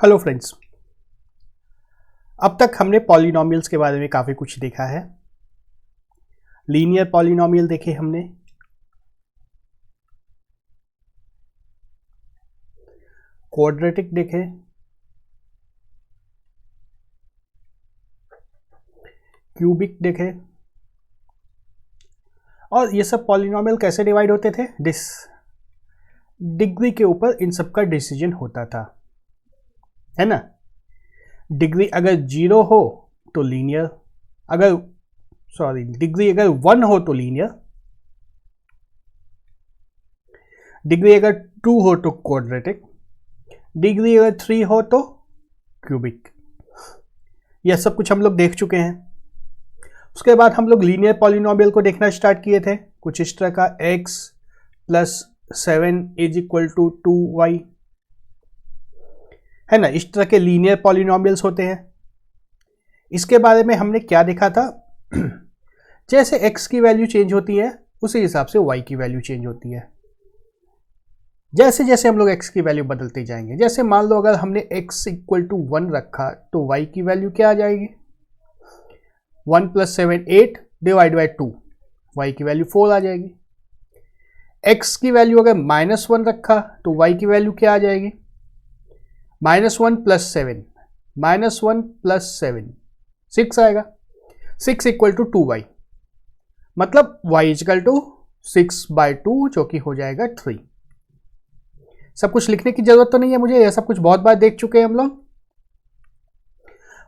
Hello friends. अब तक हमने पॉलिनोमियल्स के बारे में काफ़ी कुछ देखा है। लीनियर पॉलिनोमियल देखे हमने, क्वाड्रेटिक देखे, क्यूबिक देखे, और ये सब पॉलिनोमियल कैसे डिवाइड होते थे, डिग्री के ऊपर इन सब का डिसीजन होता था, है ना। डिग्री अगर 0 हो तो लीनियर, डिग्री अगर 1 हो तो लीनियर, डिग्री अगर 2 हो तो क्वाड्रेटिक, डिग्री अगर 3 हो तो क्यूबिक। यह सब कुछ हम लोग देख चुके हैं। उसके बाद हम लोग लीनियर पॉलिनोमियल को देखना स्टार्ट किए थे, कुछ इस तरह का x + 7 = 2y, है ना। इस तरह के लीनियर पॉलिनोमियल्स होते हैं। इसके बारे में हमने क्या देखा था, जैसे x की वैल्यू चेंज होती है उसी हिसाब से y की वैल्यू चेंज होती है। जैसे जैसे हम लोग x की वैल्यू बदलते जाएंगे, जैसे मान लो अगर हमने x = 1 रखा तो y की वैल्यू क्या आ जाएगी, 1 + 7 8 / 2, y की वैल्यू 4 आ जाएगी। x की वैल्यू अगर -1 रखा तो y की वैल्यू क्या आ जाएगी, -1 + 7, -1 + 7 6 आएगा। 6 = 2y, मतलब y = 6/2, जो कि हो जाएगा 3। सब कुछ लिखने की जरूरत तो नहीं है मुझे, यह सब कुछ बहुत बार देख चुके हैं हम लोग।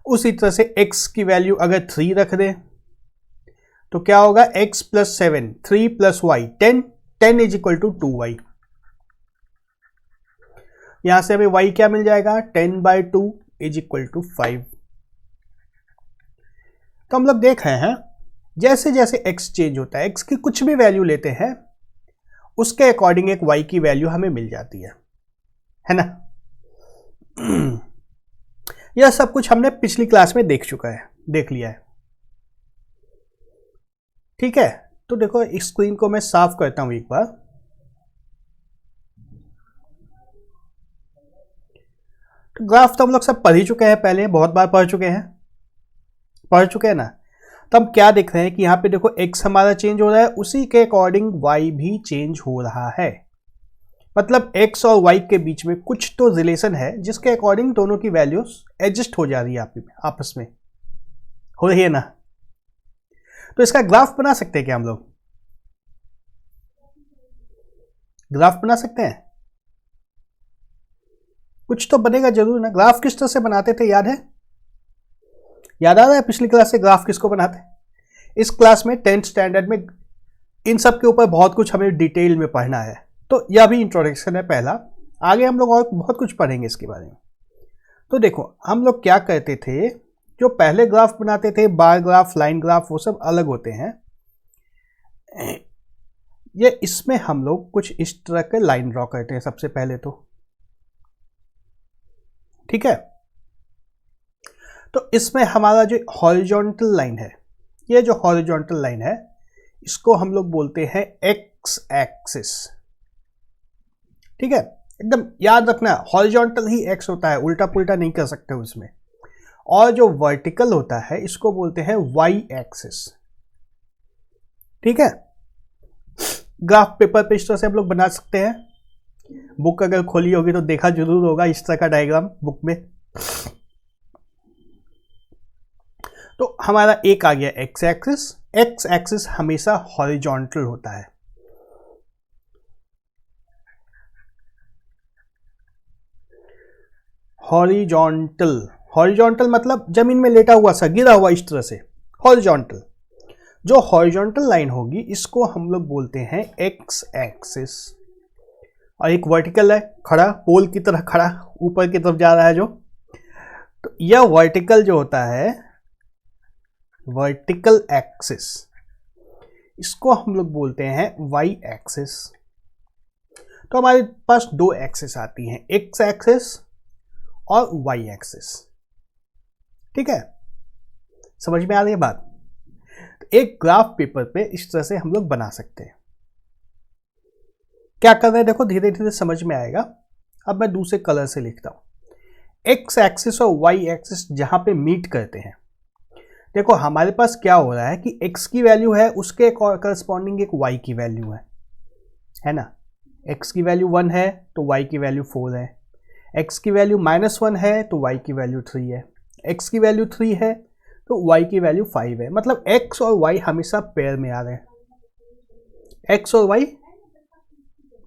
उसी तरह से x की वैल्यू अगर 3 रख दें तो क्या होगा, x + 7 3 + y 10 = 2y। यहां से हमें y क्या मिल जाएगा, 10/2 = 5। तो हम लोग देख रहे हैं जैसे जैसे x चेंज होता है, x की कुछ भी वैल्यू लेते हैं उसके अकॉर्डिंग एक y की वैल्यू हमें मिल जाती है ना। यह सब कुछ हमने पिछली क्लास में देख लिया है। ठीक है, तो देखो इस स्क्रीन को मैं साफ करता हूं एक बार। तो ग्राफ तो हम लोग सब पढ़ ही चुके हैं, पहले बहुत बार पढ़ चुके हैं ना। तो हम क्या देख रहे हैं कि यहाँ पे देखो x हमारा चेंज हो रहा है, उसी के अकॉर्डिंग y भी चेंज हो रहा है। मतलब x और y के बीच में कुछ तो रिलेशन है जिसके अकॉर्डिंग दोनों की वैल्यूज एडजस्ट हो जा रही है, आपस में हो रही है ना। तो इसका ग्राफ बना सकते हैं क्या, हम लोग ग्राफ बना सकते हैं, कुछ तो बनेगा जरूर ना। ग्राफ किस तरह से बनाते थे, याद आ रहा है पिछली क्लास से ग्राफ किसको बनाते हैं। इस क्लास में 10th स्टैंडर्ड में इन सब के ऊपर बहुत कुछ हमें डिटेल में पढ़ना है, तो यह भी इंट्रोडक्शन है पहला। आगे हम लोग और बहुत कुछ पढ़ेंगे इसके बारे में। तो देखो हम लोग क्या करते थे, जो पहले ग्राफ बनाते थे, बार ग्राफ, लाइन ग्राफ, वो सब अलग होते हैं। ये इसमें हम लोग कुछ इस तरह के लाइन ड्रॉ करते हैं सबसे पहले तो, ठीक है। तो इसमें हमारा जो हॉरिजॉन्टल लाइन है, ये जो हॉरिजॉन्टल लाइन है इसको हम लोग बोलते हैं एक्स एक्सिस। ठीक है, एकदम याद रखना, हॉरिजॉन्टल ही एक्स होता है, उल्टा पुल्टा नहीं कर सकते उसमें। और जो वर्टिकल होता है इसको बोलते हैं वाई एक्सिस। ठीक है, ग्राफ पेपर पे इस तरह से हम लोग बना सकते हैं। बुक अगर खोली होगी तो देखा जरूर होगा इस तरह का डायग्राम बुक में। तो हमारा एक आ गया एक्स एक्सिस। एक्स एक्सिस हमेशा हॉरिजॉन्टल होता है। हॉरिजॉन्टल मतलब जमीन में लेटा हुआ सा, गिरा हुआ, इस तरह से हॉरिजॉन्टल। जो हॉरिजॉन्टल लाइन होगी इसको हम लोग बोलते हैं एक्स एक्सिस। और एक वर्टिकल है, खड़ा, पोल की तरह खड़ा, ऊपर की तरफ जा रहा है जो, तो यह वर्टिकल जो होता है, वर्टिकल एक्सिस, इसको हम लोग बोलते हैं वाई एक्सिस। तो हमारे पास दो एक्सिस आती हैं, एक्स एक्सिस और वाई एक्सिस। ठीक है, समझ में आ रही है बात। तो एक ग्राफ पेपर पे इस तरह से हम लोग बना सकते हैं। क्या कर रहे हैं देखो, धीरे धीरे समझ में आएगा। अब मैं दूसरे कलर से लिखता हूं, एक्स एक्सिस और वाई एक्सिस जहां पे मीट करते हैं, देखो हमारे पास क्या हो रहा है कि x की वैल्यू है, उसके करस्पॉन्डिंग एक y की वैल्यू है ना। x की वैल्यू 1 है तो y की वैल्यू 4 है, x की वैल्यू -1 है तो y की वैल्यू 3 है, x की वैल्यू 3 है तो y की वैल्यू 5 है। मतलब x और y हमेशा पेयर में आ रहे हैं, x और y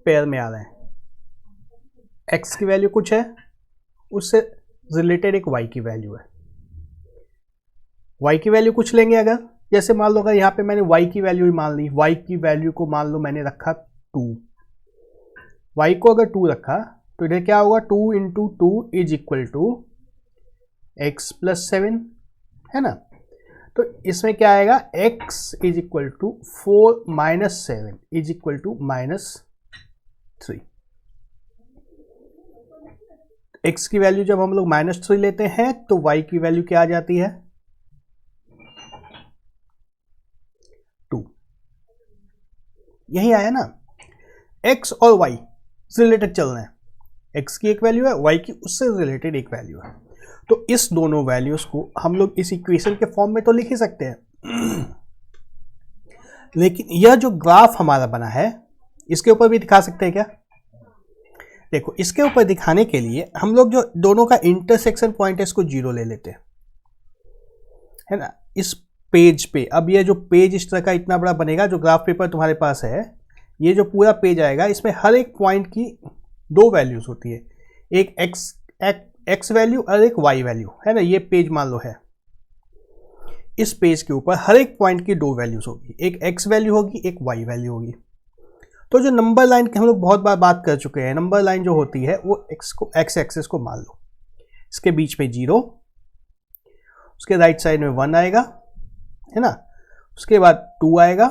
पेयर में आ रहे हैं। x की वैल्यू कुछ है, उससे रिलेटेड एक y की वैल्यू है, y की वैल्यू कुछ लेंगे। अगर जैसे मान लो अगर यहाँ पे मैंने y की वैल्यू ही मान ली, y की वैल्यू को मान लो मैंने रखा 2, y को अगर 2 रखा तो इधर क्या होगा, 2 into 2 is equal to x plus 7 है ना। तो इसमें क्या आएगा, x is equal to 4 minus 7 is equal to -3। x की वैल्यू जब हम लोग -3 लेते हैं तो y की वैल्यू क्या आ जाती है, 2। यही आया ना, x और y रिलेटेड चल रहे हैं, x की एक वैल्यू है, y की उससे रिलेटेड एक वैल्यू है। तो इस दोनों वैल्यूज को हम लोग इस इक्वेशन के फॉर्म में तो लिख ही सकते हैं, लेकिन यह जो ग्राफ हमारा बना है इसके ऊपर भी दिखा सकते हैं क्या। देखो इसके ऊपर दिखाने के लिए हम लोग जो दोनों का इंटरसेक्शन पॉइंट है इसको 0 ले लेते हैं, है ना। इस पेज पे, अब ये जो पेज इस तरह का इतना बड़ा बनेगा, जो ग्राफ पेपर तुम्हारे पास है, ये जो पूरा पेज आएगा इसमें हर एक पॉइंट की 2 वैल्यूज होती है, एक एक्स वैल्यू और एक वाई वैल्यू, है ना। ये पेज मान लो है, इस पेज के ऊपर हर एक पॉइंट की 2 वैल्यूज होगी, एक एक्स वैल्यू होगी, एक वाई वैल्यू होगी। तो जो नंबर लाइन की हम लोग बहुत बार बात कर चुके हैं, नंबर लाइन जो होती है वो एक्स एक्सिस को मान लो, इसके बीच में 0, उसके राइट साइड में 1 आएगा, है ना। उसके बाद 2 आएगा,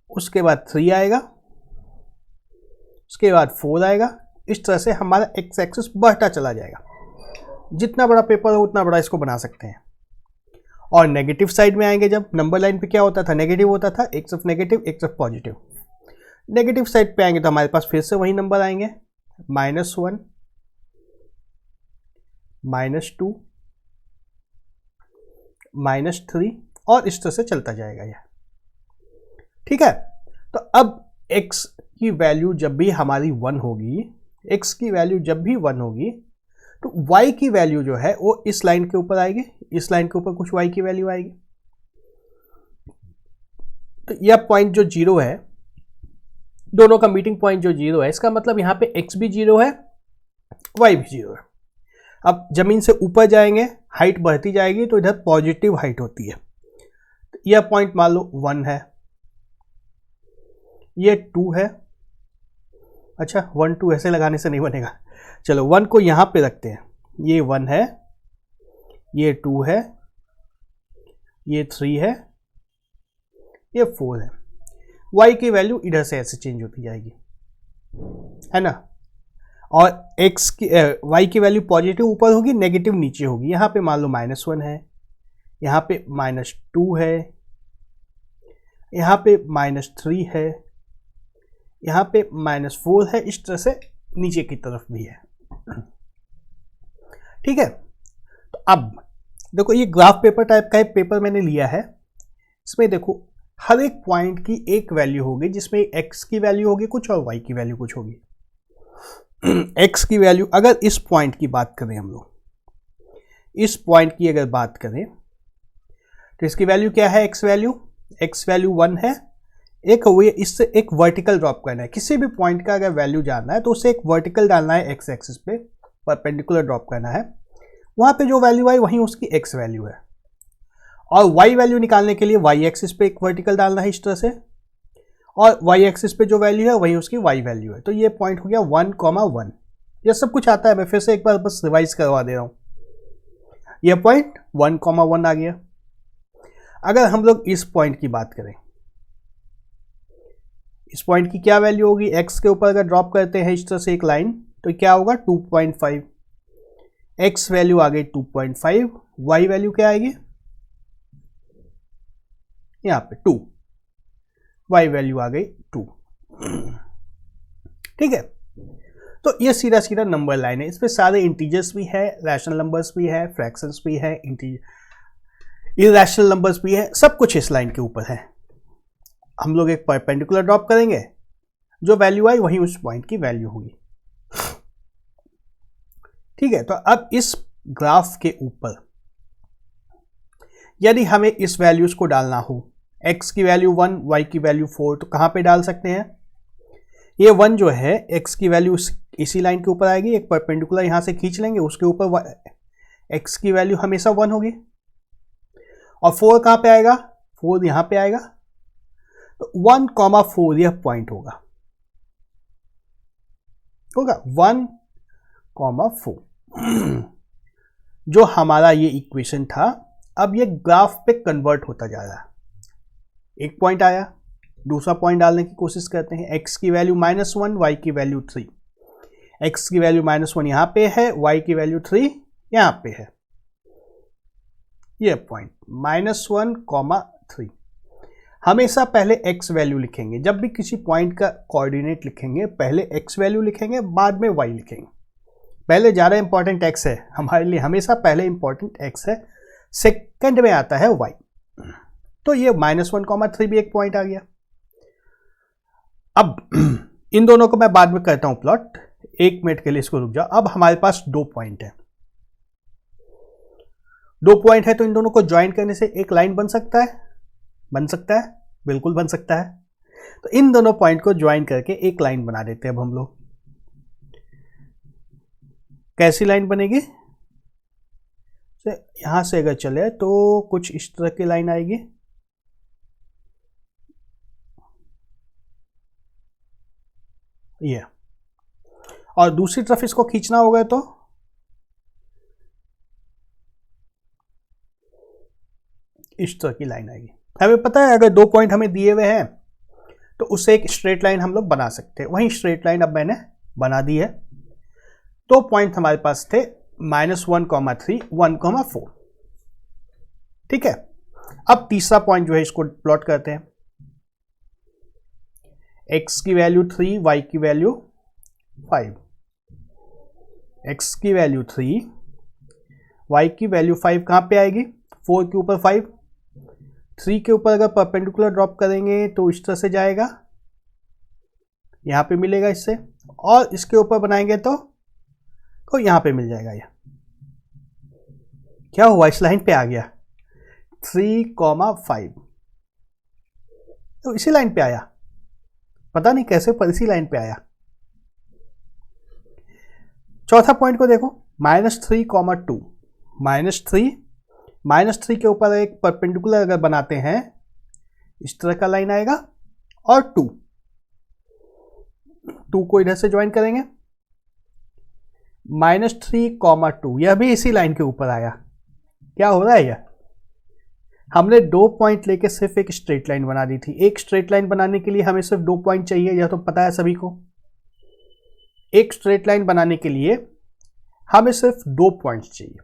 उसके बाद 3 आएगा, उसके बाद 4 आएगा। इस तरह से हमारा एक्स एक्सिस बढ़ता चला जाएगा। जितना बड़ा पेपर हो उतना बड़ा इसको बना सकते हैं। और नेगेटिव साइड में आएंगे, जब नंबर लाइन पे क्या होता था, नेगेटिव होता था, x of negative x of positive. Negative side पे आएंगे तो हमारे पास फिर से वही नंबर आएंगे, -1 -2 -3 और इस तरह से चलता जाएगा यह, ठीक है। तो अब x की वैल्यू जब भी हमारी 1 होगी, x की वैल्यू जब भी 1 होगी तो y की वैल्यू जो है वो इस लाइन के ऊपर आएगी, इस लाइन के ऊपर कुछ y की वैल्यू आएगी। तो यह पॉइंट जो 0 है, दोनों का मीटिंग पॉइंट जो 0 है, इसका मतलब यहाँ पे x भी 0 है, y भी 0 है। अब जमीन से ऊपर जाएंगे, हाइट बढ़ती जाएगी तो इधर पॉजिटिव हाइट होती है। तो यह पॉइंट मान लो 1 है, ये 2 है। अच्छा 1 2 ऐसे लगाने से नहीं बनेगा, चलो 1 को यहां पे रखते हैं, ये 1 है, ये 2 है, ये 3 है, ये 4 है। y की वैल्यू इधर से ऐसे चेंज होती जाएगी, है ना। और x की y की वैल्यू पॉजिटिव ऊपर होगी, नेगेटिव नीचे होगी। यहाँ पे मान लो -1 है, यहाँ पे -2 है, यहाँ पे -3 है, यहाँ पे -4 है, इस तरह से नीचे की तरफ भी है, ठीक है। तो अब देखो ये ग्राफ पेपर टाइप का एक पेपर मैंने लिया है, इसमें देखो हर एक पॉइंट की एक वैल्यू होगी, जिसमें x की वैल्यू होगी कुछ और y की वैल्यू कुछ होगी। x की वैल्यू, अगर इस पॉइंट की बात करें हम लोग, इस पॉइंट की अगर बात करें तो इसकी वैल्यू क्या है, x वैल्यू 1 है। एक हुई, इससे एक वर्टिकल ड्रॉप करना है, किसी भी पॉइंट का अगर वैल्यू जानना है तो उसे एक वर्टिकल डालना है, एक्स एक्सिस पे परपेंडिकुलर ड्रॉप करना है। वहां पे जो वैल्यू आई वहीं उसकी x वैल्यू है, और y वैल्यू निकालने के लिए y एक्सिस पे एक वर्टिकल डालना है इस तरह से, और y एक्सिस पे जो वैल्यू है वही उसकी y वैल्यू है। तो ये पॉइंट हो गया 1,1। ये सब कुछ आता है, मैं फिर से एक बार बस रिवाइज करवा दे रहा हूँ। ये पॉइंट 1,1 आ गया। अगर हम लोग इस पॉइंट की बात करें, इस पॉइंट की क्या वैल्यू होगी, x के ऊपर अगर ड्रॉप करते हैं इस तरह से एक लाइन तो क्या होगा 2.5, x वैल्यू आ गई 2.5, y वैल्यू क्या आएगी यहाँ पे 2, y वैल्यू आ गई 2, ठीक है। तो ये सीधा सीधा नंबर लाइन है, इसमें सारे इंटीजर्स भी है, रैशनल नंबर्स भी है, फ्रैक्शंस भी है, इरैशनल नंबर्स भी है, सब कुछ इस लाइन के ऊपर है। हम लोग एक परपेंडिकुलर ड्रॉप करेंगे, जो वैल्यू आई वही उस पॉइंट की वैल्यू होगी। ठीक है, तो अब इस ग्राफ के ऊपर यदि हमें इस वैल्यूज को डालना हो, x की वैल्यू 1, y की वैल्यू 4, तो कहां पे डाल सकते हैं? ये 1 जो है x की वैल्यू इसी लाइन के ऊपर आएगी, एक परपेंडिकुलर यहां से खींच लेंगे, उसके ऊपर x की वैल्यू हमेशा 1 होगी। और 4 कहां पे आएगा? 4 यहां पे आएगा। तो 1,4 यह पॉइंट होगा 1,4 जो हमारा ये इक्वेशन था। अब ये ग्राफ पे कन्वर्ट होता जा रहा है। एक पॉइंट आया, दूसरा पॉइंट डालने की कोशिश करते हैं। x की वैल्यू -1, y की वैल्यू 3। x की वैल्यू -1 यहां पे है, y की वैल्यू 3 यहां पे है। ये पॉइंट -1,3। हमेशा पहले x वैल्यू लिखेंगे, जब भी किसी पॉइंट का कोऑर्डिनेट लिखेंगे पहले x वैल्यू लिखेंगे, बाद में y लिखेंगे। पहले ज़्यादा इंपॉर्टेंट x है हमारे लिए, हमेशा पहले इंपॉर्टेंट x है, सेकंड में आता है y। तो ये -1,3 भी एक पॉइंट आ गया। अब इन दोनों को मैं बाद में करता हूं प्लॉट, 1 मिनट के लिए इसको रुक जाओ। अब हमारे पास 2 पॉइंट है, 2 पॉइंट है, तो इन दोनों को ज्वाइन करने से एक लाइन बन सकता है, बिल्कुल बन सकता है। तो इन दोनों पॉइंट को ज्वाइन करके एक लाइन बना देते हैं अब हम लोग। कैसी लाइन बनेगी? यहां से अगर चले तो कुछ इस तरह की लाइन आएगी। ये, और दूसरी तरफ इसको खींचना होगा तो इस तरह की लाइन आएगी। हमें पता है अगर 2 पॉइंट हमें दिए हुए हैं तो उससे एक स्ट्रेट लाइन हम लोग बना सकते हैं। वही स्ट्रेट लाइन अब मैंने बना दी है। 2 पॉइंट हमारे पास थे, -1,3, 1,4। ठीक है, अब तीसरा पॉइंट जो है इसको प्लॉट करते हैं। x की वैल्यू 3, y की वैल्यू 5। x की वैल्यू 3, y की वैल्यू 5 कहां पे आएगी? 4 के ऊपर 5, 3 के ऊपर अगर परपेंडिकुलर ड्रॉप करेंगे तो इस तरह से जाएगा, यहां पे मिलेगा इससे, और इसके ऊपर बनाएंगे तो यहां पे मिल जाएगा। ये क्या हुआ? इस लाइन पे आ गया 3,5, तो इसी लाइन पे आया, पता नहीं कैसे पर इसी लाइन पे आया। चौथा पॉइंट को देखो, -3,2, -3 के ऊपर एक परपेंडिकुलर अगर बनाते हैं इस तरह का लाइन आएगा, और 2 को इधर से ज्वाइन करेंगे, -3,2 यह भी इसी लाइन के ऊपर आया। क्या हो रहा है? यह हमने 2 पॉइंट लेके सिर्फ एक स्ट्रेट लाइन बना दी थी। एक स्ट्रेट लाइन बनाने के लिए हमें सिर्फ 2 पॉइंट चाहिए, यह तो पता है सभी को। एक स्ट्रेट लाइन बनाने के लिए हमें सिर्फ 2 पॉइंट्स चाहिए।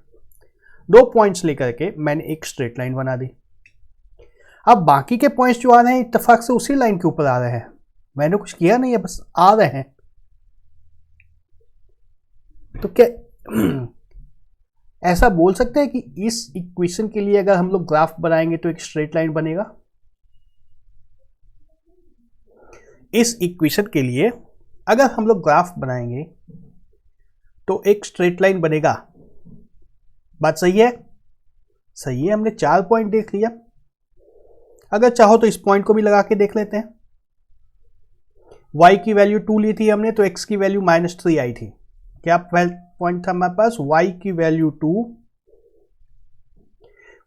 2 पॉइंट्स लेकर के मैंने एक स्ट्रेट लाइन बना दी। अब बाकी के पॉइंट्स जो आ रहे हैं इत्तेफाक से उसी लाइन के ऊपर आ रहे हैं, मैंने कुछ किया नहीं है, बस आ रहे हैं। तो क्या ऐसा बोल सकते हैं कि इस इक्वेशन के लिए अगर हम लोग ग्राफ बनाएंगे तो एक स्ट्रेट लाइन बनेगा? इस इक्वेशन के लिए अगर हम लोग ग्राफ बनाएंगे तो एक स्ट्रेट लाइन बनेगा। बात सही है? सही है, हमने 4 पॉइंट देख लिया। अगर चाहो तो इस पॉइंट को भी लगा के देख लेते हैं। y की वैल्यू 2 ली थी हमने, तो x की वैल्यू -3 आई थी। क्या पॉइंट था हमारे पास? y की वैल्यू 2,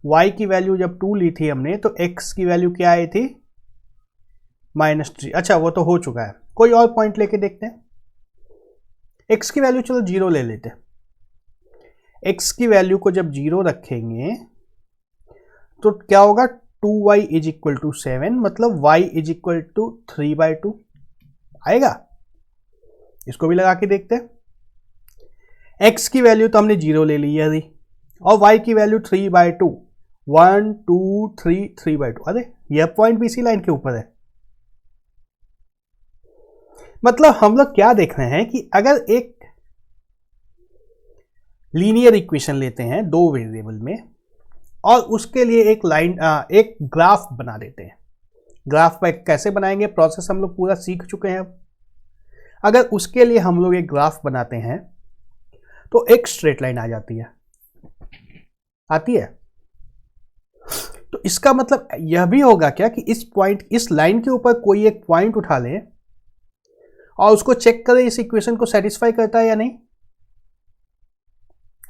y की वैल्यू जब 2 ली थी हमने तो x की वैल्यू क्या आई थी? -3। अच्छा, वो तो हो चुका है। कोई और पॉइंट लेके देखते हैं। x की वैल्यू चलो 0 ले लेते हैं। x की वैल्यू को जब 0 रखेंगे तो क्या होगा? 2y = 7, मतलब y = 3/2 आएगा। इसको भी लगा के देखते हैं। x की वैल्यू तो हमने 0 ले ली है और y की वैल्यू 3/2, 1 2 3 3/2। अरे यह पॉइंट भी इसी लाइन के ऊपर है। मतलब हम लोग क्या देख रहे हैं कि अगर एक लीनियर इक्वेशन लेते हैं दो वेरिएबल में और उसके लिए एक लाइन एक ग्राफ बना देते हैं। ग्राफ पर कैसे बनाएंगे प्रोसेस हम लोग पूरा सीख चुके हैं। अगर उसके लिए हम लोग एक ग्राफ बनाते हैं तो एक स्ट्रेट लाइन आ जाती है, आती है। तो इसका मतलब यह भी होगा क्या कि इस लाइन के ऊपर कोई एक पॉइंट उठा ले और उसको चेक करें इस इक्वेशन को सेटिस्फाई करता है या नहीं।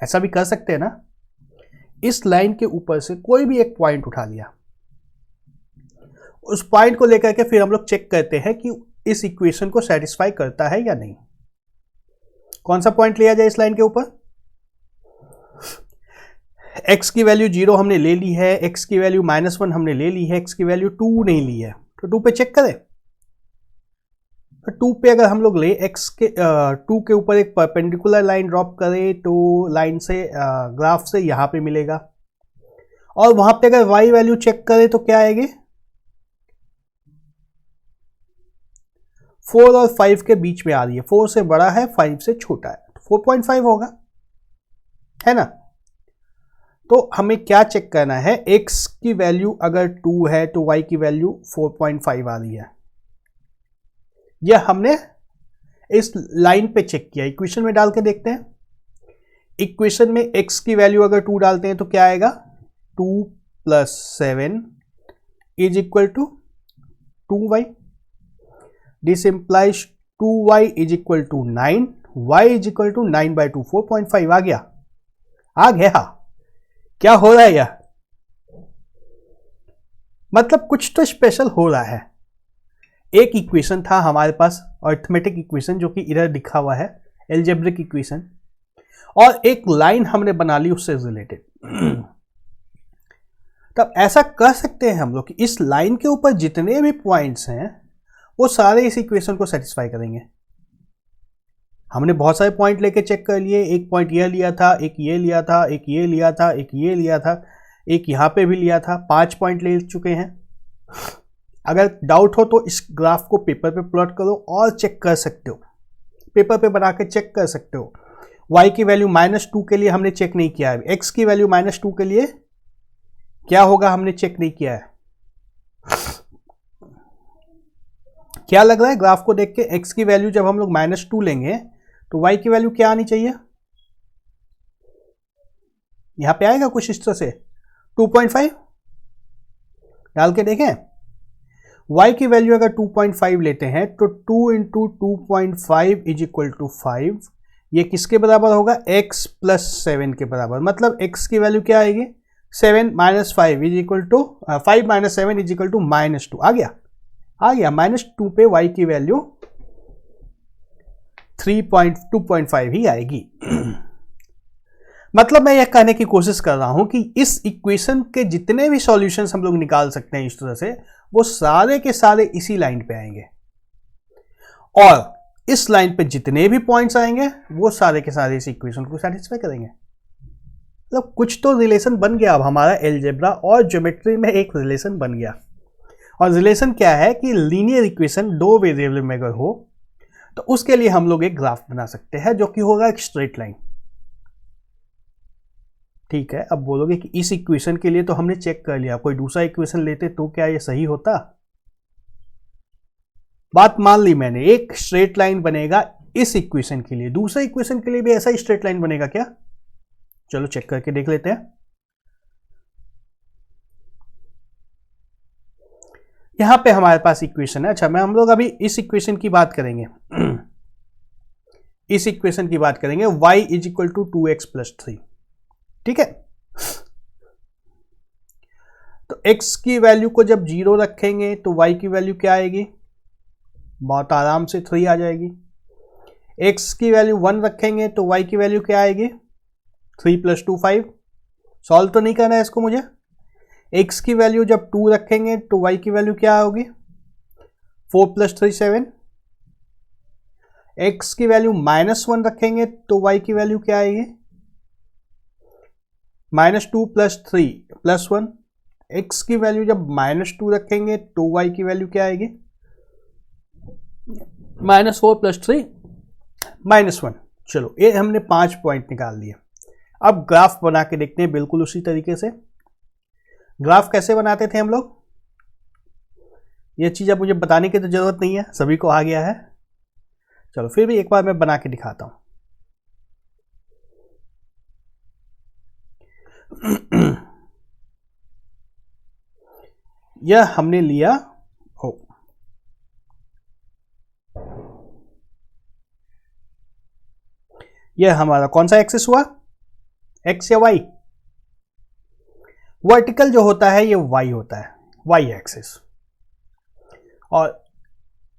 ऐसा भी कर सकते हैं ना। इस लाइन के ऊपर से कोई भी एक पॉइंट उठा लिया, उस पॉइंट को लेकर के फिर हम लोग चेक करते हैं कि इस इक्वेशन को सेटिस्फाई करता है या नहीं। कौन सा पॉइंट लिया जाए इस लाइन के ऊपर? x की वैल्यू 0 हमने ले ली है, x की वैल्यू -1 हमने ले ली है, x की वैल्यू 2 नहीं ली है, तो 2 पे चेक करें। तो 2 पे अगर हम लोग ले x के 2 के ऊपर एक परपेंडिकुलर लाइन ड्रॉप करें तो लाइन से ग्राफ से यहां पे मिलेगा। और वहां पे अगर y वैल्यू चेक करें तो क्या आएगी? 4 और 5 के बीच में आ रही है। 4 से बड़ा है, 5 से छोटा है, 4.5 होगा, है ना। तो हमें क्या चेक करना है? x की वैल्यू अगर 2 है तो y की वैल्यू 4.5 आ रही है। यह हमने इस लाइन पे चेक किया। इक्वेशन में डाल के देखते हैं। इक्वेशन में x की वैल्यू अगर 2 डालते हैं तो क्या आएगा? 2 + 7 = 2y। This implies 2y = 9, y = 9/2, 4.5 आ गया। आ गया। क्या हो रहा है यह? मतलब कुछ तो स्पेशल हो रहा है। एक इक्वेशन था हमारे पास, अरिथमेटिक इक्वेशन, जो कि इधर लिखा हुआ है एल्जेब्रिक इक्वेशन, और एक लाइन हमने बना ली उससे रिलेटेड। तब ऐसा कर सकते हैं हम लोग कि इस लाइन के ऊपर जितने भी पॉइंट्स हैं वो सारे इस इक्वेशन को सेटिस्फाई करेंगे। हमने बहुत सारे पॉइंट लेके चेक कर लिए। एक पॉइंट ये लिया था, एक ये लिया था, एक ये लिया था, एक ये लिया था, एक यहाँ पे भी लिया था। 5 पॉइंट ले चुके हैं। अगर डाउट हो तो इस ग्राफ को पेपर पे प्लॉट करो और चेक कर सकते हो, पेपर पे बना के चेक कर सकते हो। y की वैल्यू -2 के लिए हमने चेक नहीं किया है। x की वैल्यू -2 के लिए क्या होगा हमने चेक नहीं किया है। क्या लग रहा है ग्राफ को देख के? x की वैल्यू जब हम लोग -2 लेंगे तो y की वैल्यू क्या आनी चाहिए? यहां पे आएगा कुछ इस तरह से 2.5 डाल के देखें। y की वैल्यू अगर 2.5 लेते हैं तो 2 × 2.5 = 5। ये किसके बराबर होगा? x + 7 के बराबर। मतलब x की वैल्यू क्या आएगी? 7 - 5 = 5 - 7 = -2। आ गया -2 पे y की वैल्यू 2.5 ही आएगी। मतलब मैं यह कहने की कोशिश कर रहा हूं कि इस इक्वेशन के जितने भी सॉल्यूशंस हम लोग निकाल सकते हैं इस तरह से, वो सारे के सारे इसी लाइन पे आएंगे, और इस लाइन पे जितने भी पॉइंट्स आएंगे वो सारे के सारे इस इक्वेशन को सेटिस्फाई करेंगे। मतलब कुछ तो रिलेशन बन गया। अब हमारा एलजेब्रा और ज्योमेट्री में एक रिलेशन बन गया। और रिलेशन क्या है कि लीनियर इक्वेशन दो वेरिएबल में अगर हो तो उसके लिए हम लोग एक ग्राफ बना सकते हैं जो कि होगा एक स्ट्रेट लाइन। ठीक है, अब बोलोगे कि इस इक्वेशन के लिए तो हमने चेक कर लिया, कोई दूसरा इक्वेशन लेते तो क्या ये सही होता? बात मान ली मैंने, एक स्ट्रेट लाइन बनेगा इस इक्वेशन के लिए, दूसरे इक्वेशन के लिए भी ऐसा ही स्ट्रेट लाइन बनेगा क्या? चलो चेक करके देख लेते हैं। यहां पे हमारे पास इक्वेशन है। अच्छा, हम लोग अभी इस इक्वेशन की बात करेंगे। इस इक्वेशन की बात करेंगे, y = 2x + 3। ठीक है, तो x की वैल्यू को जब 0 रखेंगे तो y की वैल्यू क्या आएगी? बहुत आराम से 3 आ जाएगी। x की वैल्यू 1 रखेंगे तो y की वैल्यू क्या आएगी? 3 + 2 5। सॉल्व तो नहीं करना है इसको मुझे। x की वैल्यू जब 2 रखेंगे तो y की वैल्यू क्या होगी? 4 + 3 7। x की वैल्यू -1 रखेंगे तो y की वैल्यू क्या आएगी? -2 + 3 + 1। x की वैल्यू जब -2 रखेंगे तो y की वैल्यू क्या आएगी? -4 + 3 -1। चलो ये हमने 5 पॉइंट निकाल दिए। अब ग्राफ बना के देखते हैं बिल्कुल उसी तरीके से। ग्राफ कैसे बनाते थे हम लोग, ये चीज़ अब मुझे बताने की तो ज़रूरत नहीं है, सभी को आ गया है। चलो फिर भी एक बार मैं बना के दिखाता हूँ। यह हमने लिया हो, यह हमारा कौन सा एक्सिस हुआ, एक्स या वाई। वर्टिकल जो होता है ये वाई होता है, वाई एक्सिस, और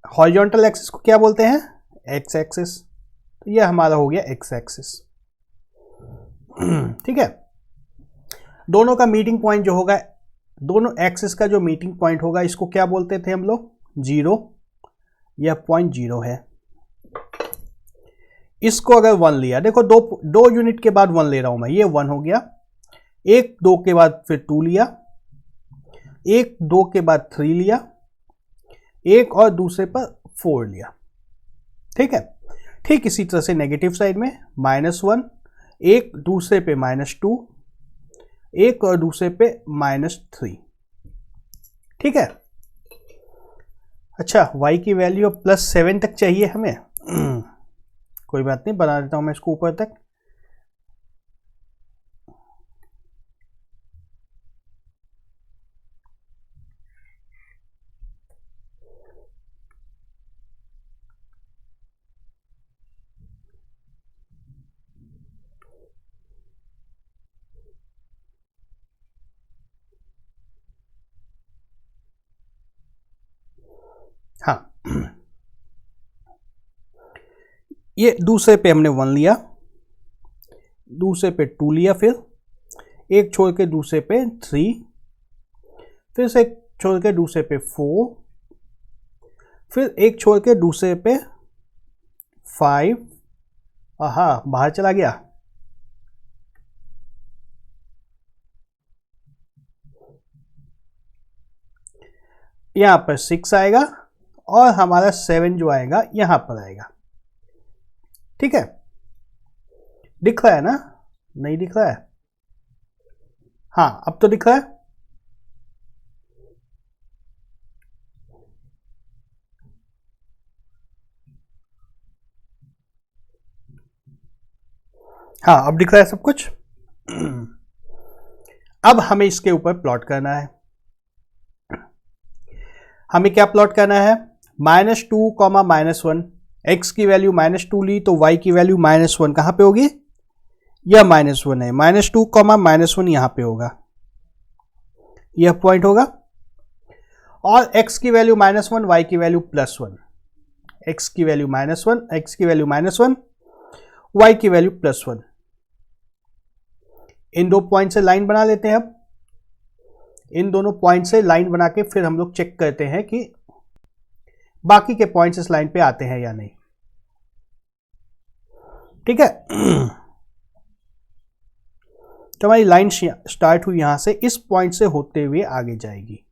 हॉरिजॉन्टल एक्सिस को क्या बोलते हैं, एक्स एक्सिस। तो यह हमारा हो गया एक्स एक्सिस। ठीक है, दोनों का मीटिंग पॉइंट जो होगा, दोनों एक्सिस का जो मीटिंग पॉइंट होगा, इसको क्या बोलते थे हम लोग, जीरो। यह पॉइंट जीरो है। इसको अगर 1 लिया, देखो दो यूनिट के बाद 1 ले रहा हूं मैं, ये 1 हो गया। 1 2 के बाद फिर 2 लिया, 1 2 के बाद 3 लिया, एक और दूसरे पर 4 लिया। ठीक है, ठीक इसी तरह से नेगेटिव साइड में -1, एक दूसरे पे -2, एक और दूसरे पे -3। ठीक है, अच्छा y की वैल्यू +7 तक चाहिए हमें। कोई बात नहीं, बना देता हूं मैं इसको ऊपर तक। हाँ, ये दूसरे पे हमने 1 लिया, दूसरे पे 2 लिया, फिर एक छोड़ के दूसरे पे 3, फिर से एक छोड़ के दूसरे पे 4, फिर एक छोड़ के दूसरे पे 5। हाँ, बाहर चला गया। यहां पर 6 आएगा और हमारा 7 जो आएगा यहां पर आएगा। ठीक है, दिख रहा है ना, नहीं दिख रहा है, हाँ अब तो दिख रहा है। हाँ अब दिख रहा है सब कुछ। अब हमें इसके ऊपर प्लॉट करना है। हमें क्या प्लॉट करना है, -2, -1। एक्स की वैल्यू -2 ली तो y की वैल्यू -1 कहां पे होगी, यह -1 है, -2, -1 यहां पे होगा, यह पॉइंट होगा। और x की वैल्यू -1, y की वैल्यू +1, x की वैल्यू -1, x की वैल्यू -1, y की वैल्यू +1। इन दो पॉइंट से लाइन बना लेते हैं। अब इन दोनों पॉइंट से लाइन बना के फिर हम लोग चेक करते हैं कि बाकी के पॉइंट्स इस लाइन पे आते हैं या नहीं। ठीक है, तो हमारी लाइन स्टार्ट हुई यहां से, इस पॉइंट से होते हुए आगे जाएगी।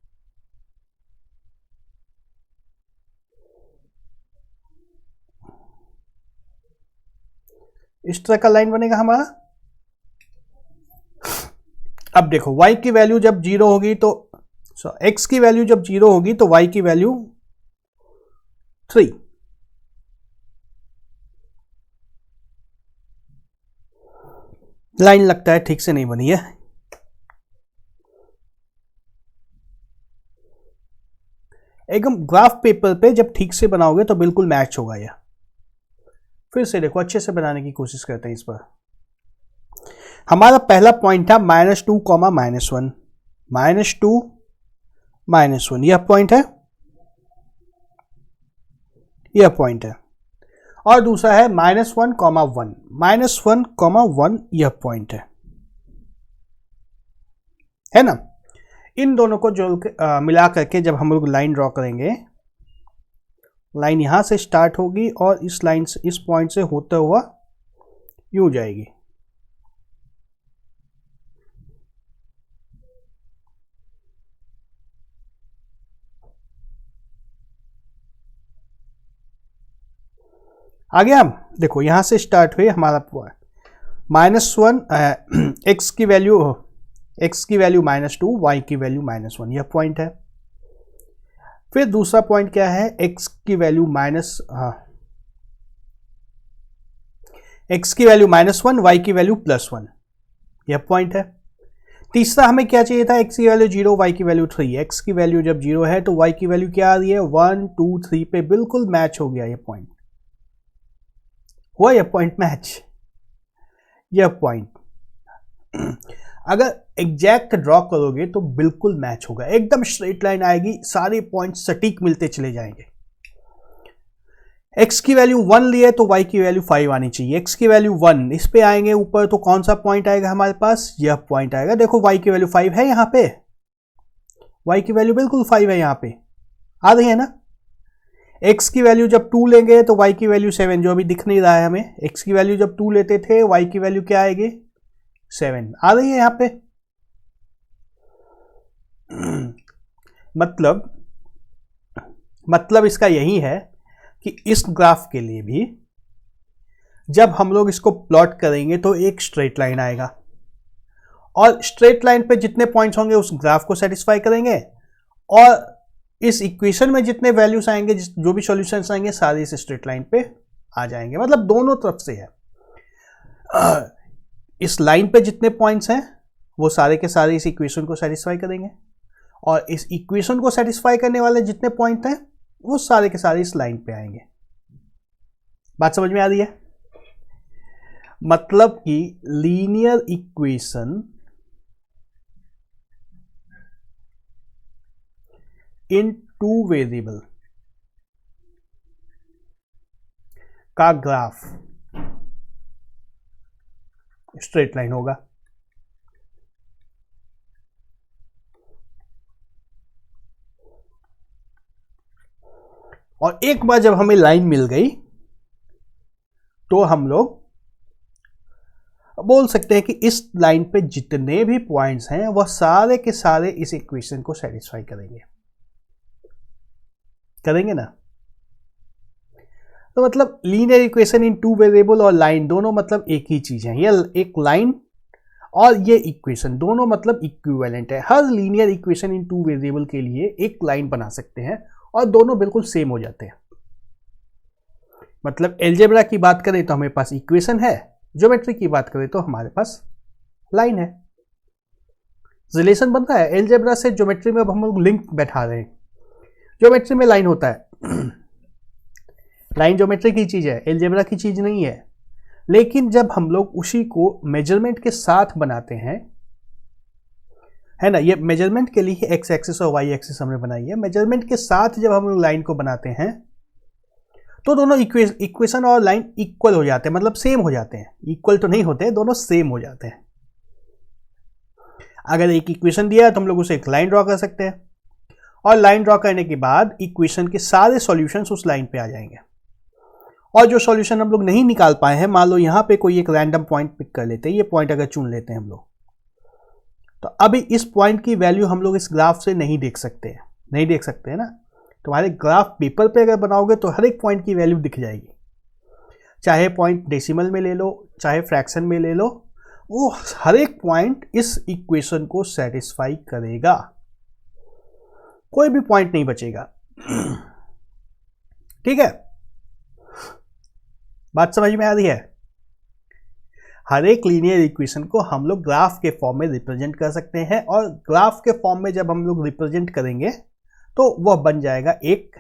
इस तरह का लाइन बनेगा हमारा। अब देखो y की वैल्यू जब 0 होगी तो x की वैल्यू जब 0 होगी तो y की वैल्यू 3। लाइन लगता है ठीक से नहीं बनी है। एकदम ग्राफ पेपर पे जब ठीक से बनाओगे तो बिल्कुल मैच होगा यह। फिर से देखो, अच्छे से बनाने की कोशिश करते हैं इस पर। हमारा पहला पॉइंट था -2, -1, -2, -1, यह पॉइंट है, यह पॉइंट है। और दूसरा है -1, -1, -1, -1, यह पॉइंट है ना। इन दोनों को जोड़ के मिला करके जब हम लोग लाइन ड्रॉ करेंगे, लाइन यहां से स्टार्ट होगी और इस लाइन से, इस पॉइंट से होता हुआ यूं जाएगी। आ गया। हम देखो यहाँ से स्टार्ट हुए हमारा -1 x की वैल्यू -2, y की वैल्यू -1, यह पॉइंट है। फिर दूसरा पॉइंट क्या है, x की वैल्यू -1, y की वैल्यू +1, यह पॉइंट है। तीसरा हमें क्या चाहिए था, x की वैल्यू 0, y की वैल्यू 3। x की वैल्यू जब 0 है तो y की वैल्यू क्या आ रही है, 1, 2, 3 पे बिल्कुल मैच हो गया। ये पॉइंट हुआ, यह पॉइंट मैच, यह पॉइंट अगर एग्जैक्ट ड्रॉ करोगे तो बिल्कुल मैच होगा, एकदम स्ट्रेट लाइन आएगी, सारे पॉइंट सटीक मिलते चले जाएंगे। x की वैल्यू 1 लिए तो y की वैल्यू 5 आनी चाहिए। x की वैल्यू 1, इस पे आएंगे ऊपर तो कौन सा पॉइंट आएगा हमारे पास, यह पॉइंट आएगा। देखो y की वैल्यू 5 है यहां पे, y की वैल्यू बिल्कुल 5 है, यहां पे आ रही है ना। x की वैल्यू जब 2 लेंगे तो y की वैल्यू 7, जो अभी दिख नहीं रहा है हमें। x की वैल्यू जब 2 लेते थे, y की वैल्यू क्या आएगी, 7 आ रही है यहां पे। मतलब इसका यही है कि इस ग्राफ के लिए भी जब हम लोग इसको प्लॉट करेंगे तो एक स्ट्रेट लाइन आएगा, और स्ट्रेट लाइन पे जितने पॉइंट्स होंगे उस ग्राफ को सेटिस्फाई करेंगे, और इस इक्वेशन में जितने वैल्यूज आएंगे, जो भी सॉल्यूशंस आएंगे, सारे इस स्ट्रेट लाइन पे आ जाएंगे। मतलब दोनों तरफ से है। इस लाइन पे जितने पॉइंट्स हैं वो सारे के सारे इस इक्वेशन को सेटिस्फाई करेंगे, और इस इक्वेशन को सेटिस्फाई करने वाले जितने पॉइंट हैं वो सारे के सारे इस लाइन पे आएंगे। बात समझ में आ रही है। मतलब कि लीनियर इक्वेशन इन 2 वेरिएबल का ग्राफ स्ट्रेट लाइन होगा। और एक बार जब हमें लाइन मिल गई तो हम लोग बोल सकते हैं कि इस लाइन पे जितने भी पॉइंट्स हैं वह सारे के सारे इस इक्वेशन को सेटिस्फाई करेंगे ना। तो मतलब लीनियर इक्वेशन इन 2 वेरिएबल और लाइन दोनों मतलब एक ही चीज है। ये एक लाइन और ये इक्वेशन दोनों मतलब इक्विवेलेंट है। हर लीनियर इक्वेशन इन 2 वेरिएबल के लिए एक लाइन बना सकते हैं और दोनों बिल्कुल सेम हो जाते हैं। मतलब एलजेब्रा की बात करें तो हमारे पास इक्वेशन है, ज्योमेट्री की बात करें तो हमारे पास लाइन है। रिलेशन बन रहा है एलजेब्रा से ज्योमेट्री में। अब हम लोग लिंक बैठा रहे हैं। ज्योमेट्री में लाइन होता है, लाइन ज्योमेट्री की चीज है, एलजेब्रा की चीज नहीं है। लेकिन जब हम लोग उसी को मेजरमेंट के साथ बनाते हैं, है ना, ये मेजरमेंट के लिए एक्स एक्सिस और वाई एक्सिस हमने बनाई है। मेजरमेंट के साथ जब हम लोग लाइन को बनाते हैं तो दोनों इक्वेशन और लाइन इक्वल हो जाते हैं, मतलब सेम हो जाते हैं। इक्वल तो नहीं होते, दोनों सेम हो जाते हैं। अगर एक इक्वेशन दिया है तो हम लोग उसे एक लाइन ड्रॉ कर सकते हैं, और लाइन ड्रॉ करने के बाद इक्वेशन के सारे सॉल्यूशंस उस लाइन पे आ जाएंगे। और जो सॉल्यूशन हम लोग नहीं निकाल पाए हैं, मान लो यहाँ पे कोई एक रैंडम पॉइंट पिक कर लेते हैं, ये पॉइंट अगर चुन लेते हैं हम लोग, तो अभी इस पॉइंट की वैल्यू हम लोग इस ग्राफ से नहीं देख सकते हैं ना। तुम्हारे ग्राफ पेपर पे अगर बनाओगे तो हर एक पॉइंट की वैल्यू दिख जाएगी, चाहे पॉइंट डेसिमल में ले लो, चाहे फ्रैक्शन में ले लो, वो हर एक पॉइंट इस इक्वेशन को सेटिस्फाई करेगा, कोई भी पॉइंट नहीं बचेगा। ठीक है, बात समझ में आ रही है। हर एक लीनियर इक्वेशन को हम लोग ग्राफ के फॉर्म में रिप्रेजेंट कर सकते हैं, और ग्राफ के फॉर्म में जब हम लोग रिप्रेजेंट करेंगे तो वह बन जाएगा एक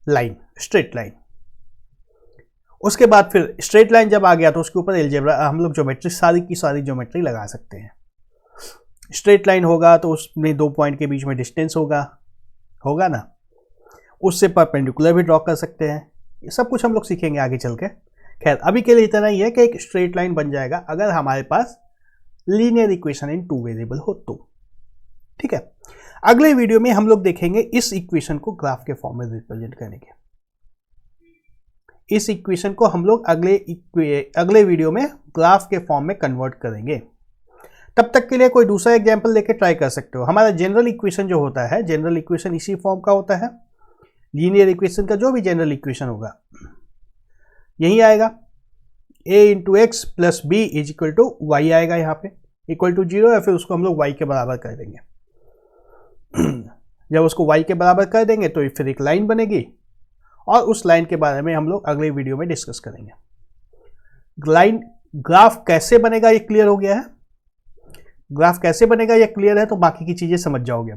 लाइन, स्ट्रेट लाइन। उसके बाद फिर स्ट्रेट लाइन जब आ गया तो उसके ऊपर एलजेब्रा हम लोग ज्योमेट्री, सारी की सारी ज्योमेट्री लगा सकते हैं। स्ट्रेट लाइन होगा तो उसमें 2 पॉइंट के बीच में डिस्टेंस होगा ना, उससे परपेंडिकुलर भी ड्रॉ कर सकते हैं। ये सब कुछ हम लोग सीखेंगे आगे चल के। खैर अभी के लिए इतना ही है कि एक स्ट्रेट लाइन बन जाएगा अगर हमारे पास लीनियर इक्वेशन इन 2 वेरिएबल हो तो। ठीक है, अगले वीडियो में हम लोग देखेंगे इस इक्वेशन को ग्राफ के फॉर्म में रिप्रेजेंट करने के। इस इक्वेशन को हम लोग अगले वीडियो में ग्राफ के फॉर्म में कन्वर्ट करेंगे। तब तक के लिए कोई दूसरा एग्जाम्पल लेके ट्राई कर सकते हो। हमारा जनरल इक्वेशन जो होता है, जनरल इक्वेशन इसी फॉर्म का होता है। लीनियर इक्वेशन का जो भी जनरल इक्वेशन होगा, यही आएगा a into x plus b is equal to y आएगा यहाँ पे, इक्वल टू 0 या फिर उसको हम लोग y के बराबर कर देंगे। जब उसको y के बराबर कर देंगे तो फिर एक लाइन बनेगी और उस लाइन के बारे में हम लोग अगले वीडियो में डिस्कस करेंगे। लाइन ग्राफ कैसे बनेगा ये क्लियर हो गया है। ग्राफ कैसे बनेगा ये क्लियर है तो बाकी की चीजें समझ जाओगे।